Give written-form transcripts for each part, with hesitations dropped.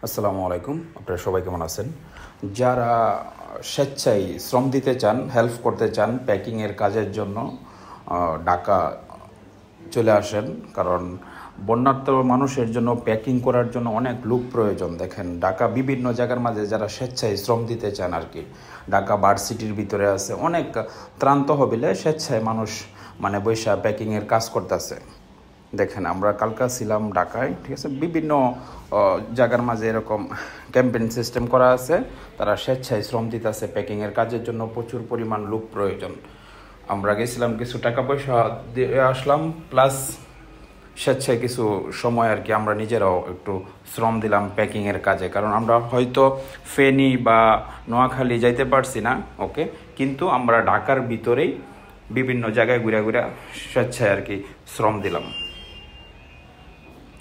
আসসালামু আলাইকুম। আপনারা সবাই কেমন আছেন? যারা স্বেচ্ছায় শ্রম দিতে চান, হেল্প করতে চান প্যাকিংয়ের কাজের জন্য ঢাকা চলে আসেন। কারণ বন্যার্ত মানুষের জন্য প্যাকিং করার জন্য অনেক লোক প্রয়োজন। দেখেন, ঢাকা বিভিন্ন জায়গার মাঝে যারা স্বেচ্ছায় শ্রম দিতে চান আর কি, ঢাকা ভার্সিটির ভিতরে আছে অনেক ত্রাণ তহবিলে স্বেচ্ছায় মানুষ বৈশা প্যাকিংয়ের কাজ করতেছে। দেখেন, আমরা কালকা ছিলাম ঢাকায়, ঠিক আছে। বিভিন্ন জায়গার মাঝে এরকম ক্যাম্পেইন সিস্টেম করা আছে, তারা স্বেচ্ছায় শ্রম দিতেছে প্যাকিংয়ের কাজের জন্য। প্রচুর পরিমাণ লোক প্রয়োজন। আমরা গেছিলাম, কিছু টাকা পয়সা দিয়ে আসলাম, প্লাস স্বেচ্ছায় কিছু সময় আর কি আমরা নিজেরাও একটু শ্রম দিলাম প্যাকিংয়ের কাজে। কারণ আমরা হয়তো ফেনী বা নোয়াখালী যাইতে পারছি না, ওকে, কিন্তু আমরা ঢাকার ভিতরেই বিভিন্ন জায়গায় ঘুরে ঘুরে স্বেচ্ছায় আর কি শ্রম দিলাম।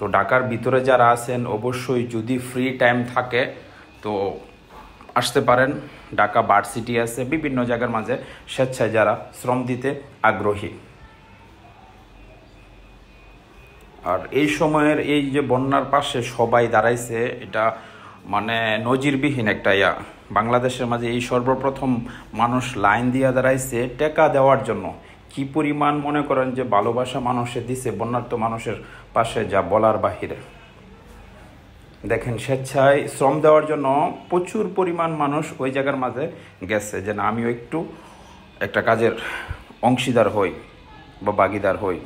তো ঢাকার ভিতরে যারা আছেন অবশ্যই যদি ফ্রি টাইম থাকে তো আসতে পারেন। ঢাকা ভার্সিটি আছে, বিভিন্ন জায়গার মাঝে স্বেচ্ছায় যারা শ্রম দিতে আগ্রহী। আর এই সময়ের এই যে বন্যার পাশে সবাই দাঁড়াইছে, এটা নজিরবিহীন একটা বাংলাদেশের মাঝে এই সর্বপ্রথম মানুষ লাইন দিয়ে দাঁড়াইছে টেকা দেওয়ার জন্য। কি পরিমাণ মনে করেন যে ভালোবাসা মানুষে দিছে বন্যার্ত মানুষের পাশে, যা বলার বাহিরে। দেখেন, স্বেচ্ছায় শ্রম দেওয়ার জন্য প্রচুর পরিমাণ মানুষ ওই জায়গার মাঝে গেছে, যে না, আমিও একটু একটা কাজের অংশীদার হই বা ভাগিদার হই।